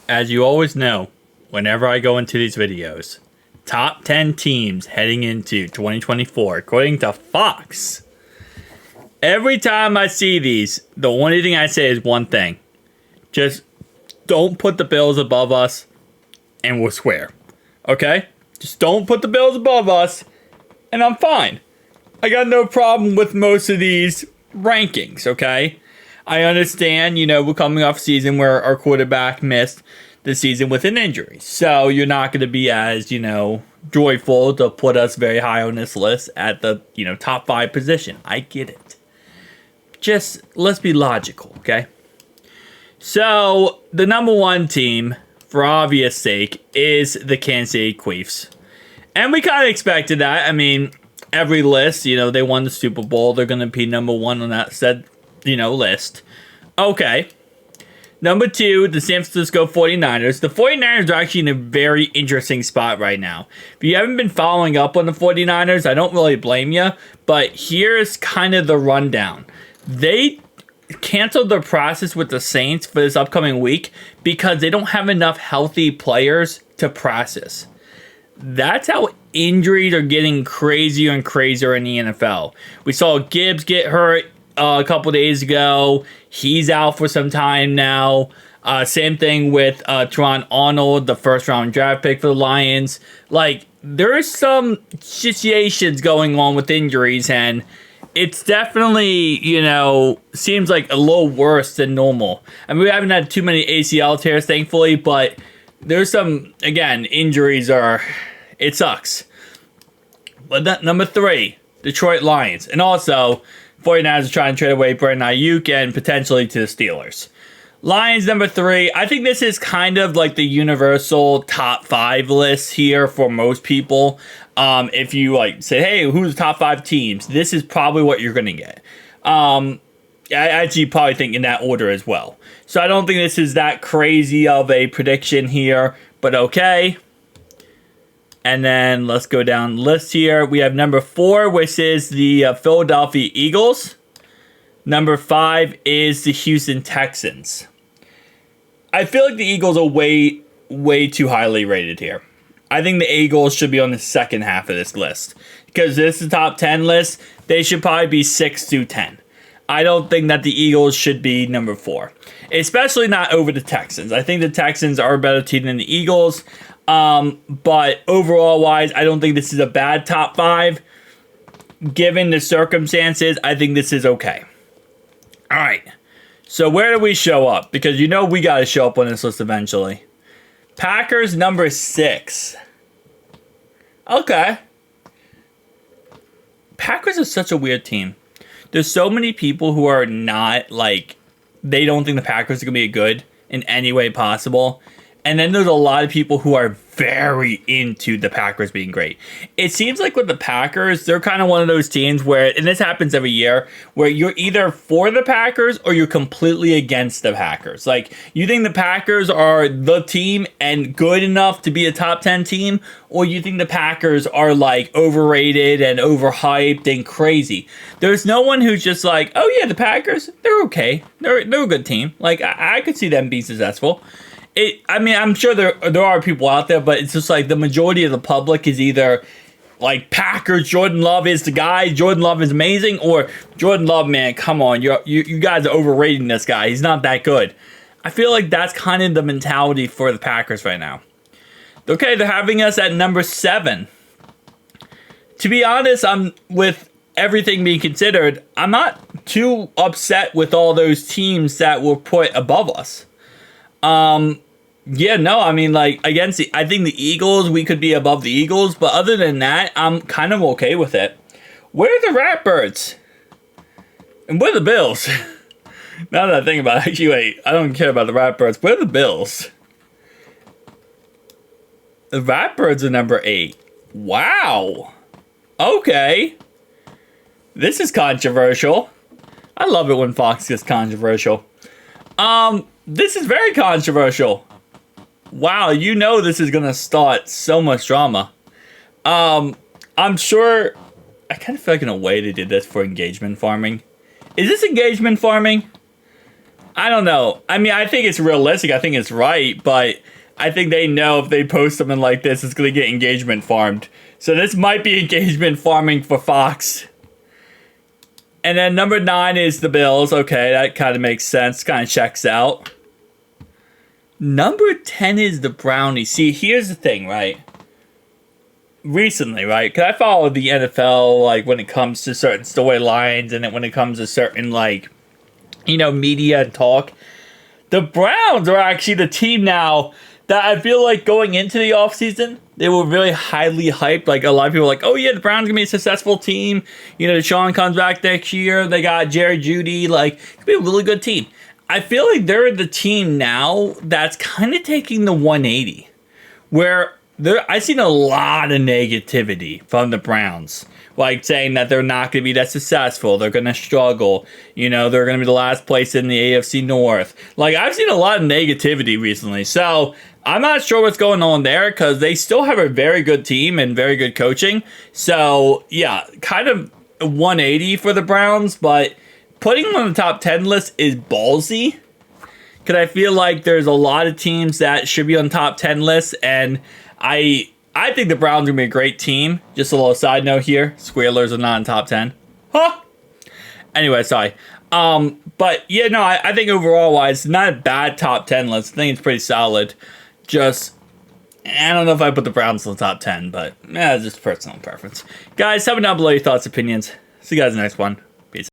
as you always know, whenever I go into these videos, top 10 teams heading into 2024, according to Fox. Every time I see these, the only thing I say is one thing. Just don't put the Bills above us, and we'll swear. Okay? Just don't put the Bills above us, and I'm fine. I got no problem with most of these rankings, okay? I understand, we're coming off a season where our quarterback missed the season with an injury. So you're not going to be as, joyful to put us very high on this list at the, top 5 position. I get it. Just let's be logical, okay? So the number 1 team, for obvious sake, is the Kansas City Chiefs. And we kind of expected that. I mean, every list, they won the Super Bowl. They're going to be number 1 on that said, list. Okay. Number 2, the San Francisco 49ers. The 49ers are actually in a very interesting spot right now. If you haven't been following up on the 49ers, I don't really blame you. But here's kind of the rundown. They canceled their process with the Saints for this upcoming week because they don't have enough healthy players to process. That's how injuries are getting crazier and crazier in the NFL. We saw Gibbs get hurt a couple days ago. He's out for some time now. Same thing with Teron Arnold, the first-round draft pick for the Lions. There's some situations going on with injuries, and it's definitely, seems like a little worse than normal. I mean, we haven't had too many ACL tears, thankfully, but there's some, again, injuries it sucks. But number 3, Detroit Lions. And also, 49ers are trying to trade away Brandon Ayuk and potentially to the Steelers. Lions, number 3. I think this is kind of like the universal top 5 list here for most people. If you say, hey, who's the top 5 teams? This is probably what you're going to get. I actually probably think in that order as well. So I don't think this is that crazy of a prediction here, but okay. And then let's go down the list here. We have number 4, which is the Philadelphia Eagles. Number 5 is the Houston Texans. I feel like the Eagles are way, way too highly rated here. I think the Eagles should be on the second half of this list. Because this is the top 10 list, they should probably be 6 through 10. I don't think that the Eagles should be number 4. Especially not over the Texans. I think the Texans are a better team than the Eagles. But overall wise, I don't think this is a bad top 5. Given the circumstances, I think this is okay. All right. So where do we show up? Because we got to show up on this list eventually. Packers number 6. Okay. Packers are such a weird team. There's so many people who are not they don't think the Packers are going to be good in any way possible. And then there's a lot of people who are very into the Packers being great. It seems like with the Packers, they're kind of one of those teams where, and this happens every year, where you're either for the Packers or you're completely against the Packers. You think the Packers are the team and good enough to be a top 10 team, or you think the Packers are overrated and overhyped and crazy. There's no one who's just oh yeah, the Packers, they're okay. They're a good team. I could see them be successful. I'm sure there are people out there, but it's just the majority of the public is either Packers, Jordan Love is the guy, Jordan Love is amazing, or Jordan Love, man, come on, you guys are overrating this guy. He's not that good. I feel like that's kind of the mentality for the Packers right now. Okay, they're having us at number 7. To be honest, with everything being considered, I'm not too upset with all those teams that were put above us. Yeah, no, I think the Eagles, we could be above the Eagles, but other than that, I'm kind of okay with it. Where are the Ratbirds? And where are the Bills? Now that I think about it, actually, wait, I don't care about the Ratbirds. Where are the Bills? The Ratbirds are number 8. Wow. Okay. This is controversial. I love it when Fox gets controversial. This is very controversial. Wow, this is gonna start so much drama. I'm sure. I kind of feel like in a way they did this for engagement farming. Is this engagement farming? I don't know. I mean, I think it's realistic. I think it's right, but I think they know if they post something like this, it's going to get engagement farmed. So this might be engagement farming for Fox. And then number 9 is the Bills. Okay, that kind of makes sense. Kind of checks out. Number 10 is the Brownies. See, here's the thing, right? Recently, right? Because I follow the NFL, like, when it comes to certain storylines and when it comes to certain, like, you know, media and talk. The Browns are actually the team now that I feel like going into the offseason, they were really highly hyped. Like, a lot of people were like, oh, yeah, the Browns are going to be a successful team. You know, Deshaun comes back next year. They got Jerry Jeudy. Like, it's going to be a really good team. I feel like they're the team now that's kind of taking the 180. Where I've seen a lot of negativity from the Browns. Like, saying that they're not going to be that successful. They're going to struggle. You know, they're going to be the last place in the AFC North. Like, I've seen a lot of negativity recently. So, I'm not sure what's going on there because they still have a very good team and very good coaching. So, yeah, kind of 180 for the Browns. But putting them on the top 10 list is ballsy. Because I feel like there's a lot of teams that should be on top 10 lists. And I think the Browns are going to be a great team. Just a little side note here. Squealers are not in top 10. Huh? Anyway, sorry. But, yeah, no, I think overall-wise, not a bad top 10 list. I think it's pretty solid. Just, I don't know if I put the Browns in the top 10, but it's just personal preference. Guys, have down below your thoughts, opinions. See you guys in the next one.